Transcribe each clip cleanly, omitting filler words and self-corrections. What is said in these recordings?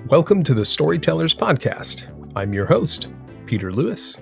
Welcome to the Storytellers podcast. I'm your host, Peter Lewis.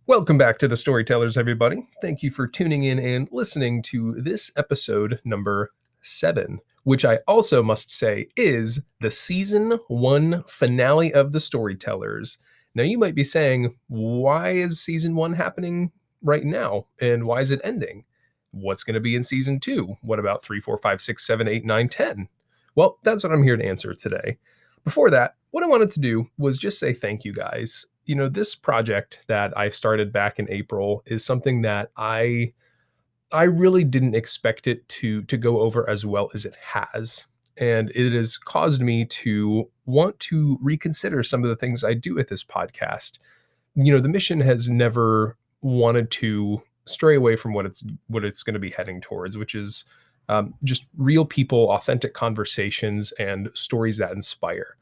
Welcome back to the Storytellers, everybody. Thank you for tuning in and listening to this episode number 7, which I also must say is the season 1 finale of the Storytellers. Now, you might be saying, why is season 1 happening right now? And why is it ending? What's going to be in season 2? What about 3, 4, 5, 6, 7, 8, 9, 10? Well, that's what I'm here to answer today. Before that, what I wanted to do was just say thank you guys. You know, this project that I started back in April is something that I really didn't expect it to go over as well as it has. And it has caused me to want to reconsider some of the things I do with this podcast. You know, the mission has never wanted to stray away from what it's going to be heading towards, which is just real people, authentic conversations, and stories that inspire.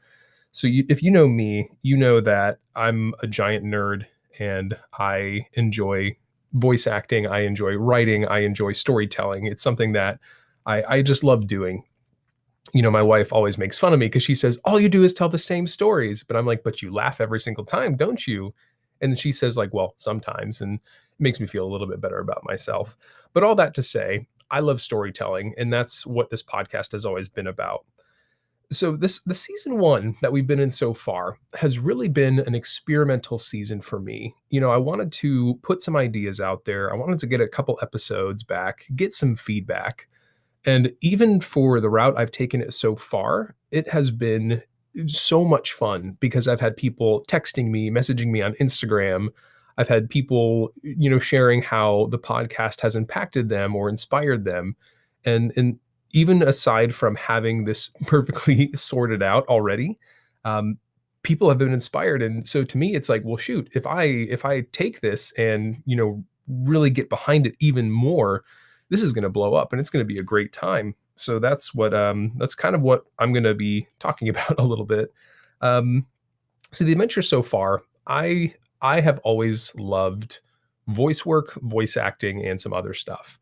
So if you know me, you know that I'm a giant nerd and I enjoy voice acting. I enjoy writing. I enjoy storytelling. It's something that I just love doing. You know, my wife always makes fun of me because she says, all you do is tell the same stories. But I'm like, but you laugh every single time, don't you? And she says, like, well, sometimes. And it makes me feel a little bit better about myself. But all that to say, I love storytelling. And that's what this podcast has always been about. So the season 1 that we've been in so far has really been an experimental season for me. You know, I wanted to put some ideas out there. I wanted to get a couple episodes back, get some feedback. And even for the route I've taken it so far, it has been so much fun because I've had people texting me, messaging me on Instagram. I've had people, you know, sharing how the podcast has impacted them or inspired them. And even aside from having this perfectly sorted out already, people have been inspired. And so to me, it's like, well, shoot, if I take this and, you know, really get behind it even more, this is going to blow up and it's going to be a great time. So that's kind of what I'm going to be talking about a little bit. So the adventure so far, I have always loved voice work, voice acting, and some other stuff.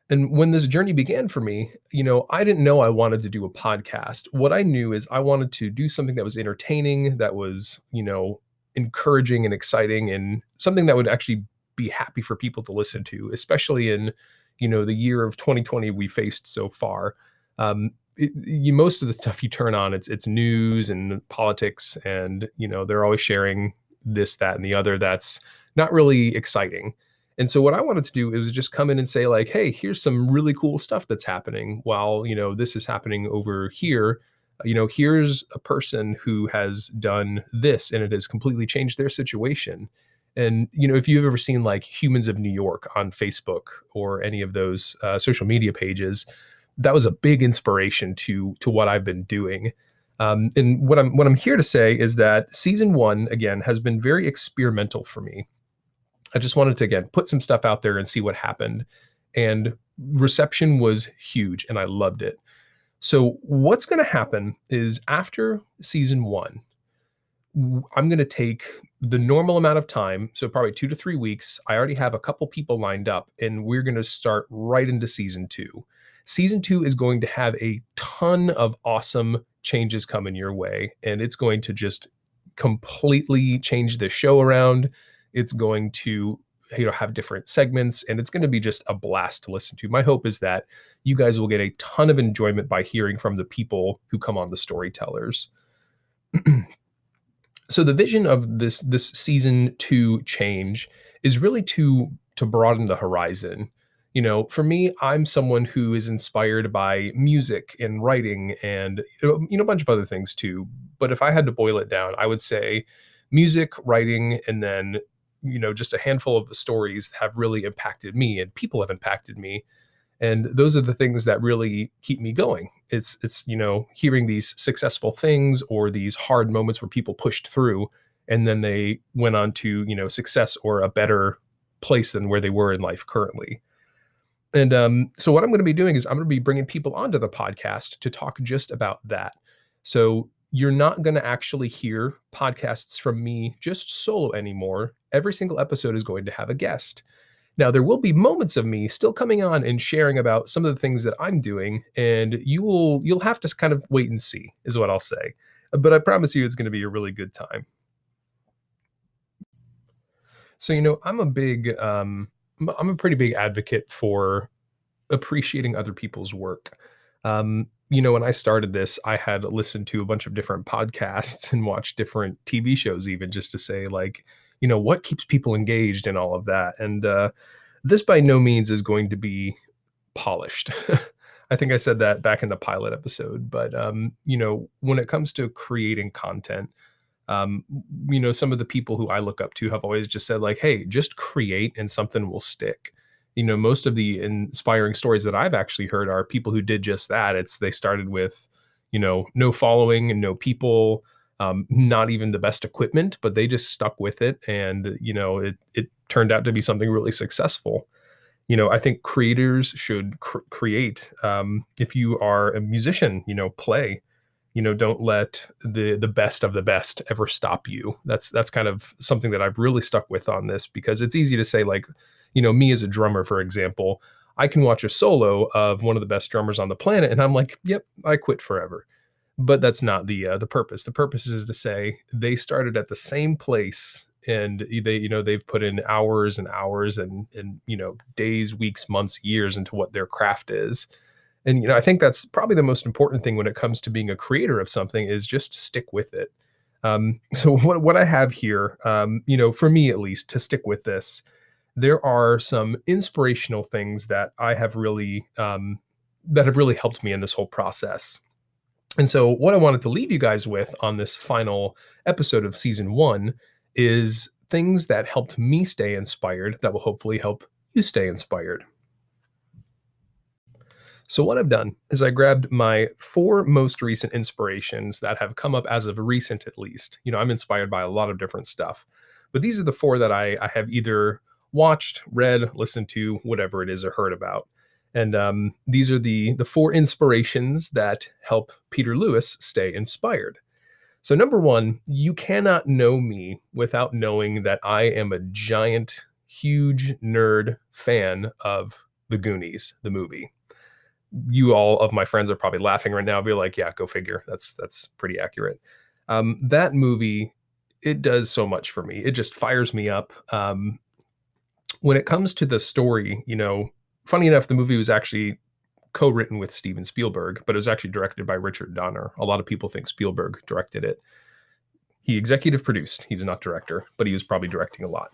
And when this journey began for me, you know, I didn't know I wanted to do a podcast. What I knew is I wanted to do something that was entertaining, that was, you know, encouraging and exciting, and something that would actually be happy for people to listen to, especially in, you know, the year of 2020 we faced so far. Most of the stuff you turn on, it's news and politics, and, you know, they're always sharing this, that, and the other that's not really exciting. And so what I wanted to do is just come in and say, like, hey, here's some really cool stuff that's happening while, you know, this is happening over here. You know, here's a person who has done this and it has completely changed their situation. And, you know, if you've ever seen like Humans of New York on Facebook or any of those social media pages, that was a big inspiration to what I've been doing. And what I'm here to say is that season 1, again, has been very experimental for me. I just wanted to, again, put some stuff out there and see what happened. And reception was huge and I loved it. So what's going to happen is after season 1, I'm going to take the normal amount of time, so probably 2 to 3 weeks. I already have a couple people lined up and we're going to start right into season 2. Season 2 is going to have a ton of awesome changes coming your way, and it's going to just completely change the show around. It's going to, you know, have different segments, and it's going to be just a blast to listen to. My hope is that you guys will get a ton of enjoyment by hearing from the people who come on the Storytellers. So the vision of this season 2 change is really to broaden the horizon. You know, for me, I'm someone who is inspired by music and writing and, you know, a bunch of other things too. But if I had to boil it down, I would say music, writing, and then, you know, just a handful of the stories have really impacted me and people have impacted me. And those are the things that really keep me going. It's, you know, hearing these successful things or these hard moments where people pushed through and then they went on to, you know, success or a better place than where they were in life currently. And so what I'm going to be doing is I'm going to be bringing people onto the podcast to talk just about that. So you're not going to actually hear podcasts from me just solo anymore. Every single episode is going to have a guest. Now, there will be moments of me still coming on and sharing about some of the things that I'm doing, and you'll have to kind of wait and see, is what I'll say. But I promise you, it's going to be a really good time. So, I'm a pretty big advocate for appreciating other people's work. When I started this, I had listened to a bunch of different podcasts and watched different TV shows, even just to say, like, what keeps people engaged and all of that. And this by no means is going to be polished. I think I said that back in the pilot episode, but when it comes to creating content, um, some of the people who I look up to have always just said, like, hey, just create and something will stick. Most of the inspiring stories that I've actually heard are people who did just that. They started with, no following and no people, not even the best equipment, but they just stuck with it. And, it turned out to be something really successful. I think creators should create. If you are a musician, play. Don't let the best of the best ever stop you. That's kind of something that I've really stuck with on this, because it's easy to say, like, me as a drummer, for example, I can watch a solo of one of the best drummers on the planet, and I'm like, yep, I quit forever. But that's not the purpose. The purpose is to say they started at the same place, and they've put in hours and hours and days, weeks, months, years into what their craft is. And I think that's probably the most important thing when it comes to being a creator of something, is just stick with it. So what I have here, for me at least, to stick with this, there are some inspirational things that have really helped me in this whole process. And so, what I wanted to leave you guys with on this final episode of season one is things that helped me stay inspired that will hopefully help you stay inspired. So, what I've done is I grabbed my four most recent inspirations that have come up as of recent, at least. I'm inspired by a lot of different stuff, but these are the four that I have either watched, read, listened to, whatever it is, or heard about. And these are the four inspirations that help Peter Lewis stay inspired. So, number one, you cannot know me without knowing that I am a giant, huge nerd fan of The Goonies, the movie. You all of my friends are probably laughing right now. Be like, yeah, go figure. That's pretty accurate. That movie, it does so much for me. It just fires me up. When it comes to the story, funny enough, the movie was actually co-written with Steven Spielberg, but it was actually directed by Richard Donner. A lot of people think Spielberg directed it. He executive produced. He did not director, but he was probably directing a lot.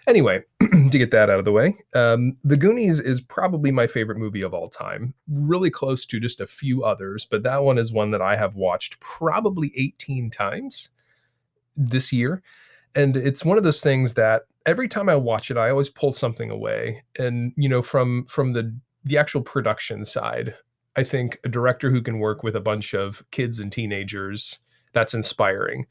Anyway, to get that out of the way, The Goonies is probably my favorite movie of all time, really close to just a few others, but that one is one that I have watched probably 18 times this year. And it's one of those things that every time I watch it, I always pull something away. And, from the actual production side, I think a director who can work with a bunch of kids and teenagers, that's inspiring,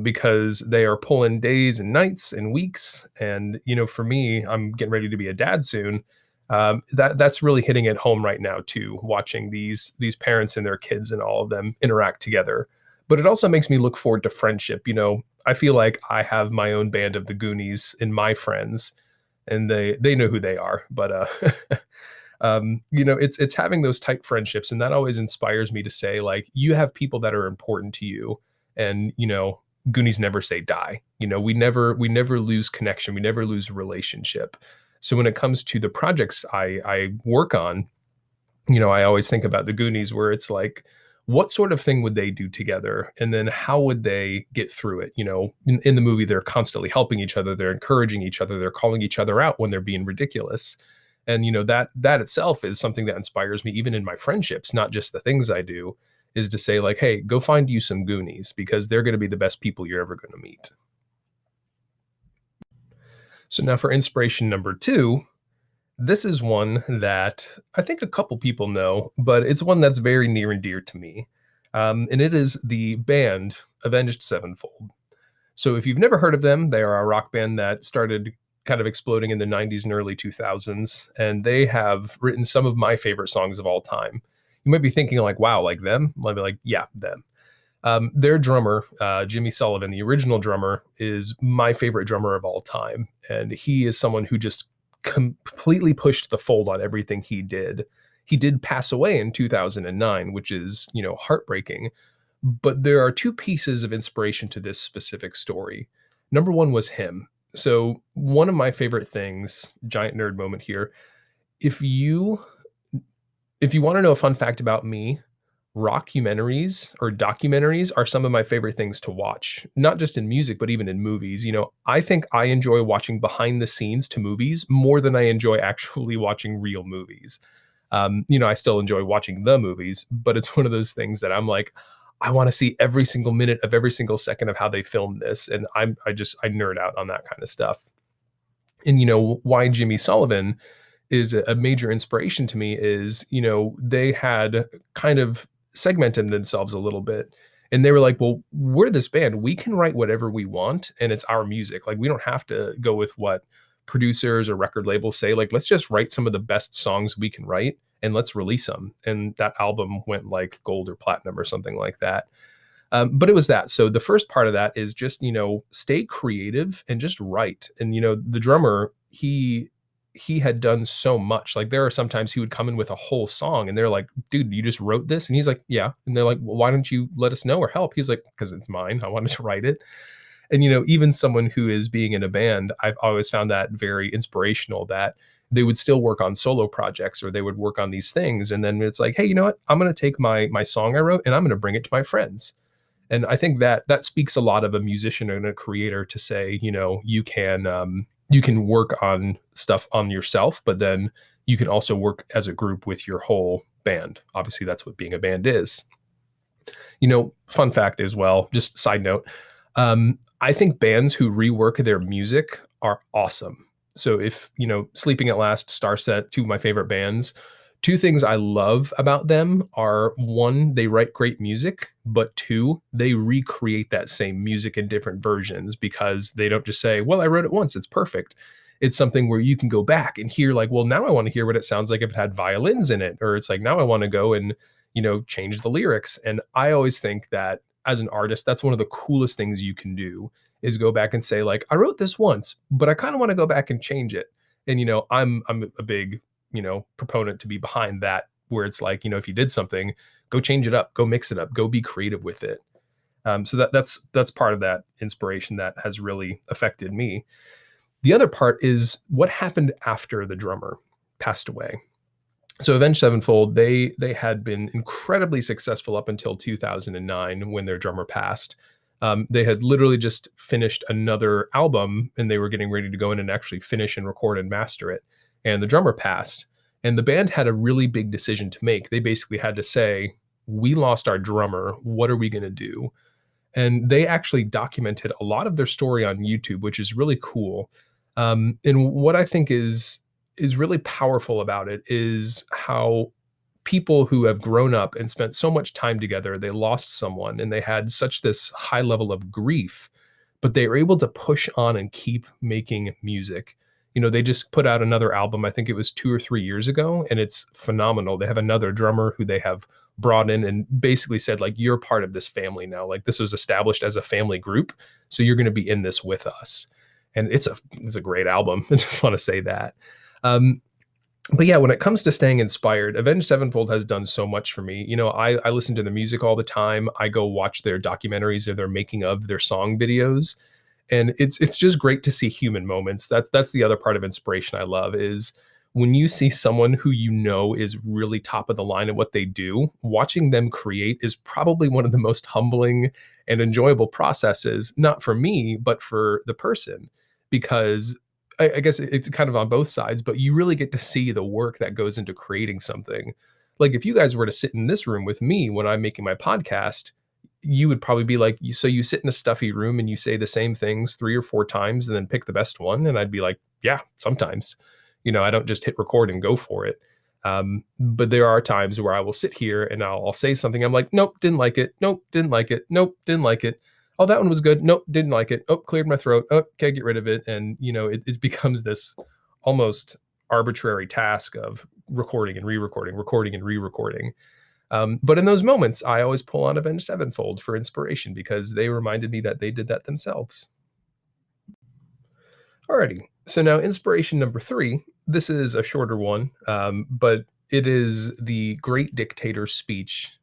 because they are pulling days and nights and weeks. And, for me, I'm getting ready to be a dad soon. That's really hitting it home right now too, watching these parents and their kids and all of them interact together. But it also makes me look forward to friendship. I feel like I have my own band of the Goonies in my friends, and they know who they are. But it's having those tight friendships, and that always inspires me to say, like, you have people that are important to you, and Goonies never say die. We never lose connection, we never lose relationship. So when it comes to the projects I work on, I always think about the Goonies, where it's like, what sort of thing would they do together? And then how would they get through it? In the movie, they're constantly helping each other. They're encouraging each other. They're calling each other out when they're being ridiculous. And, that itself is something that inspires me, even in my friendships, not just the things I do, is to say, like, hey, go find you some Goonies, because they're going to be the best people you're ever going to meet. So now for inspiration number two, this is one that I think a couple people know, but it's one that's very near and dear to me. And it is the band Avenged Sevenfold. So if you've never heard of them, they are a rock band that started kind of exploding in the 90s and early 2000s, and they have written some of my favorite songs of all time. You might be thinking, like, wow, like them? I'd be like, yeah, them. Their drummer, Jimmy Sullivan, the original drummer, is my favorite drummer of all time. And he is someone who just completely pushed the fold on everything he did. He did pass away in 2009, which is, heartbreaking. But there are two pieces of inspiration to this specific story. Number one was him. So, one of my favorite things, giant nerd moment here, if you if you want to know a fun fact about me, rockumentaries or documentaries are some of my favorite things to watch, not just in music, but even in movies. I think I enjoy watching behind the scenes to movies more than I enjoy actually watching real movies. I still enjoy watching the movies, but it's one of those things that I'm like, I want to see every single minute of every single second of how they filmed this. And I nerd out on that kind of stuff. And why Jimmy Sullivan is a major inspiration to me is, they had kind of segmented themselves a little bit. And they were like, well, we're this band. We can write whatever we want, and it's our music. Like, we don't have to go with what producers or record labels say. Like, let's just write some of the best songs we can write and let's release them. And that album went like gold or platinum or something like that. But it was that. So the first part of that is just, stay creative and just write. And, the drummer, he had done so much. Like, there are sometimes he would come in with a whole song and they're like, dude, you just wrote this? And he's like, yeah. And they're like, well, why don't you let us know or help? He's like, because it's mine. I wanted to write it. And, even someone who is being in a band, I've always found that very inspirational, that they would still work on solo projects or they would work on these things. And then it's like, hey, you know what? I'm going to take my song I wrote and I'm going to bring it to my friends. And I think that speaks a lot of a musician and a creator to say, you can work on stuff on yourself, but then you can also work as a group with your whole band. Obviously, that's what being a band is. Fun fact as well, just side note, I think bands who rework their music are awesome. So if, Sleeping at Last, Starset, two of my favorite bands, two things I love about them are, one, they write great music, but two, they recreate that same music in different versions, because they don't just say, well, I wrote it once, it's perfect. It's something where you can go back and hear, like, well, now I want to hear what it sounds like if it had violins in it. Or it's like, now I want to go and, change the lyrics. And I always think that as an artist, that's one of the coolest things you can do, is go back and say, like, I wrote this once, but I kind of want to go back and change it. And, I'm a big, proponent to be behind that, where it's like, if you did something, go change it up, go mix it up, go be creative with it. So that's part of that inspiration that has really affected me. The other part is what happened after the drummer passed away. So Avenged Sevenfold, they had been incredibly successful up until 2009 when their drummer passed. They had literally just finished another album and they were getting ready to go in and actually finish and record and master it. And the drummer passed. And the band had a really big decision to make. They basically had to say, we lost our drummer. What are we going to do? And they actually documented a lot of their story on YouTube, which is really cool. And what I think is really powerful about it is how people who have grown up and spent so much time together, they lost someone and they had such this high level of grief, but they were able to push on and keep making music. They just put out another album, I think it was 2 or 3 years ago, and it's phenomenal. They have another drummer who they have brought in and basically said, like, you're part of this family now. Like, this was established as a family group, so you're going to be in this with us. And it's a great album. I just want to say that. But yeah, when it comes to staying inspired, Avenged Sevenfold has done so much for me. I listen to their music all the time. I go watch their documentaries or their making of their song videos. And it's just great to see human moments. That's the other part of inspiration I love, is when you see someone who is really top of the line at what they do, watching them create is probably one of the most humbling and enjoyable processes, not for me, but for the person, because I guess it's kind of on both sides, but you really get to see the work that goes into creating something. Like, if you guys were to sit in this room with me when I'm making my podcast, you would probably be like, so you sit in a stuffy room and you say the same things 3 or 4 times and then pick the best one. And I'd be like, yeah, sometimes, I don't just hit record and go for it. But there are times where I will sit here and I'll say something. I'm like, nope, didn't like it. Nope, didn't like it. Nope, didn't like it. Oh, that one was good. Nope, didn't like it. Oh, cleared my throat. Oh, okay, get rid of it. And, it becomes this almost arbitrary task of recording and re-recording, recording and re-recording. But in those moments, I always pull on Avenged Sevenfold for inspiration, because they reminded me that they did that themselves. Alrighty. So now inspiration number 3, this is a shorter one, but it is the Great Dictator speech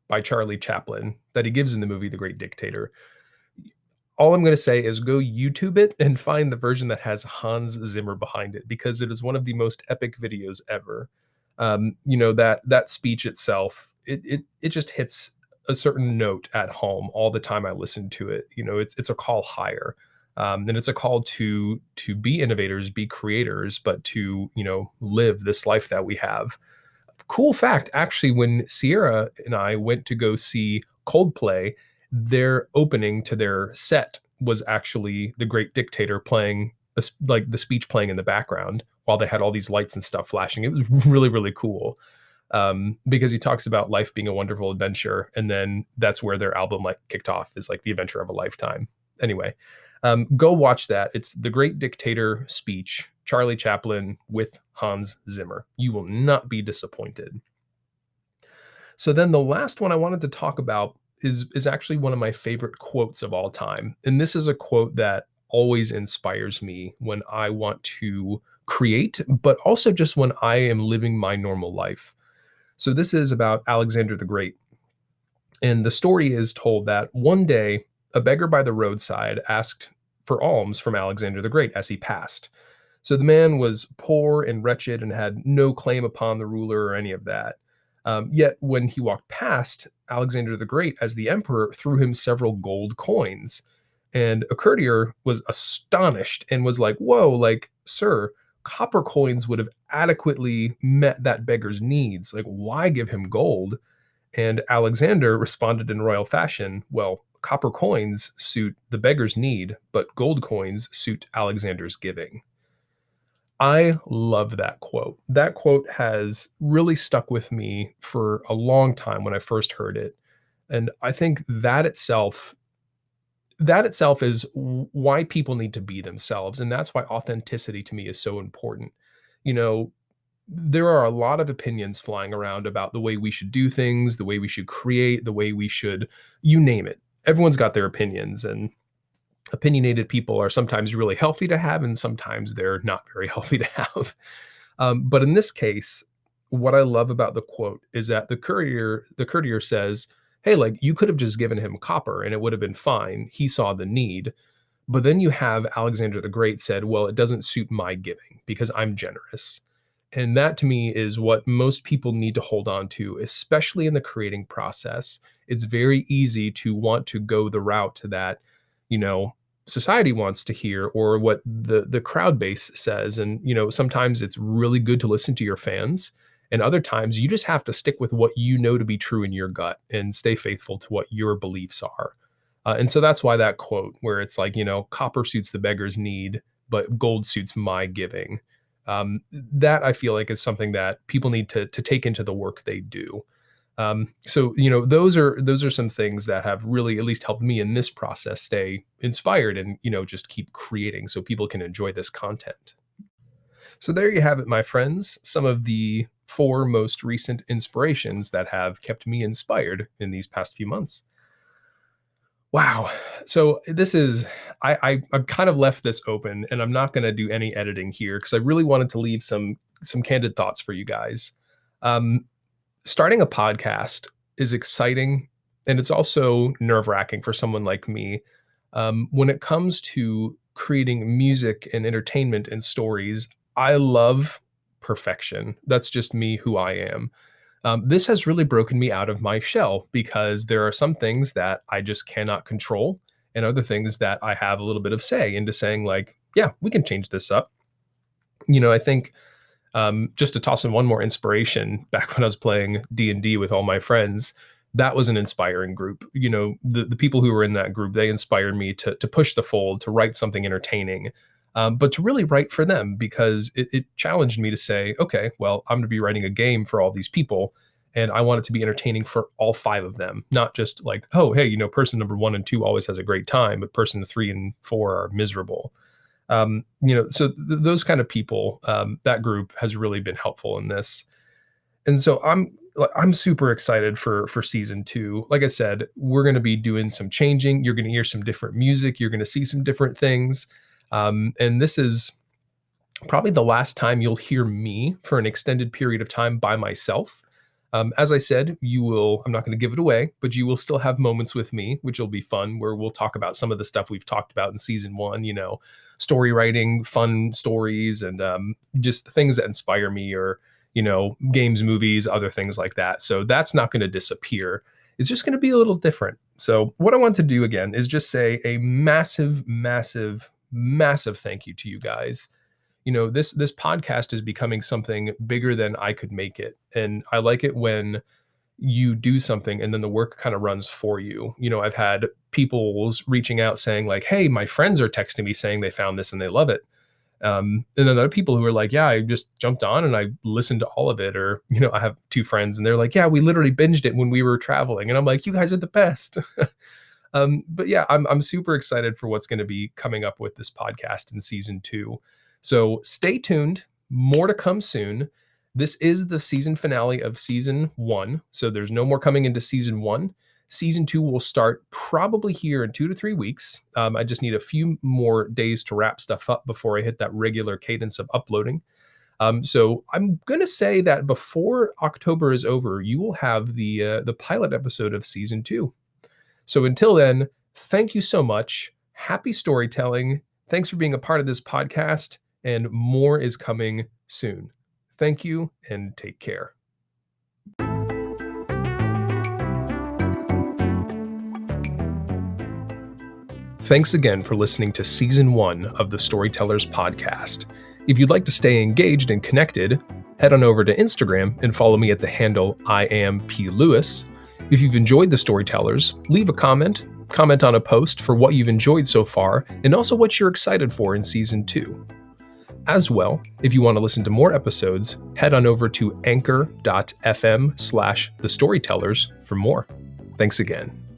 by Charlie Chaplin that he gives in the movie The Great Dictator. All I'm gonna say is go YouTube it and find the version that has Hans Zimmer behind it, because it is one of the most epic videos ever. That speech itself, it just hits a certain note at home all the time I listen to it. It's a call higher. And it's a call to be innovators, be creators, but to, live this life that we have. Cool fact, actually, when Sierra and I went to go see Coldplay, their opening to their set was actually The Great Dictator playing, like the speech playing in the background while they had all these lights and stuff flashing. It was really, really cool, because he talks about life being a wonderful adventure, and then that's where their album like kicked off, is like the adventure of a lifetime. Anyway, go watch that. It's The Great Dictator speech, Charlie Chaplin with Hans Zimmer. You will not be disappointed. So then the last one I wanted to talk about is actually one of my favorite quotes of all time. And this is a quote that always inspires me when I want to create, but also just when I am living my normal life. So this is about Alexander the Great. And the story is told that one day a beggar by the roadside asked for alms from Alexander the Great as he passed. So the man was poor and wretched and had no claim upon the ruler or any of that. Yet when he walked past, Alexander the Great, as the emperor, threw him several gold coins. And a courtier was astonished and was like, "Whoa, like, sir, copper coins would have adequately met that beggar's needs. Like, why give him gold?" And Alexander responded in royal fashion, "Well, copper coins suit the beggar's need, but gold coins suit Alexander's giving." I love that quote. That quote has really stuck with me for a long time when I first heard it. And I think that itself is why people need to be themselves. And that's why authenticity to me is so important. You know, there are a lot of opinions flying around about the way we should do things, the way we should create, the way we should, you name it. Everyone's got their opinions, and opinionated people are sometimes really healthy to have, and sometimes they're not very healthy to have. But in this case, what I love about the quote is that the courtier says, "Hey, like, you could have just given him copper and it would have been fine. He saw the need." But then you have Alexander the Great said, "Well, it doesn't suit my giving because I'm generous." And that to me is what most people need to hold on to, especially in the creating process. It's very easy to want to go the route that, you know, society wants to hear, or what the crowd base says. And, sometimes it's really good to listen to your fans. And other times you just have to stick with what you know to be true in your gut and stay faithful to what your beliefs are. And so that's why that quote, where it's like, copper suits the beggar's need, but gold suits my giving. That I feel like is something that people need to take into the work they do. So those are some things that have really at least helped me in this process stay inspired and just keep creating so people can enjoy this content. So there you have it, my friends. Some of the 4 most recent inspirations that have kept me inspired in these past few months. Wow. So this is I've kind of left this open, and I'm not going to do any editing here because I really wanted to leave some candid thoughts for you guys. Um, Starting a podcast is exciting, and it's also nerve-wracking for someone like me. When it comes to creating music and entertainment and stories, I love perfection. That's just me, who I am. This has really broken me out of my shell because there are some things that I just cannot control, and other things that I have a little bit of say into saying, like, yeah, we can change this up. I think, just to toss in one more inspiration, back when I was playing D&D with all my friends, that was an inspiring group. The people who were in that group, they inspired me to push the fold, to write something entertaining, but to really write for them, because it challenged me to say, okay, well, I'm going to be writing a game for all these people, and I want it to be entertaining for all 5 of them, not just like, oh, hey, person number 1 and 2 always has a great time, but person 3 and 4 are miserable. So those kind of people, that group has really been helpful in this. And so I'm super excited for season 2. Like I said, we're going to be doing some changing. You're going to hear some different music. You're going to see some different things. And this is probably the last time you'll hear me for an extended period of time by myself. As I said, I'm not going to give it away, but you will still have moments with me, which will be fun, where we'll talk about some of the stuff we've talked about in season one, story writing, fun stories, and just things that inspire me, or, games, movies, other things like that. So that's not going to disappear. It's just going to be a little different. So what I want to do again is just say a massive, massive, massive thank you to you guys. This podcast is becoming something bigger than I could make it. And I like it when you do something and then the work kind of runs for you. I've had people's reaching out saying like, "Hey, my friends are texting me saying they found this and they love it." And then other people who are like, "Yeah, I just jumped on and I listened to all of it." Or, I have two friends and they're like, "Yeah, we literally binged it when we were traveling." And I'm like, "You guys are the best." But yeah, I'm super excited for what's going to be coming up with this podcast in season 2. So stay tuned. More to come soon. This is the season finale of season 1. So there's no more coming into season 1. Season 2 will start probably here in 2 to 3 weeks. I just need a few more days to wrap stuff up before I hit that regular cadence of uploading. So I'm going to say that before October is over, you will have the pilot episode of season 2. So until then, thank you so much. Happy storytelling. Thanks for being a part of this podcast, and more is coming soon. Thank you and take care. Thanks again for listening to Season 1 of the Storytellers podcast. If you'd like to stay engaged and connected, head on over to Instagram and follow me at the handle IamPLewis. If you've enjoyed the Storytellers, leave a comment on a post for what you've enjoyed so far, and also what you're excited for in Season 2. As well, if you want to listen to more episodes, head on over to anchor.fm/thestorytellers for more. Thanks again.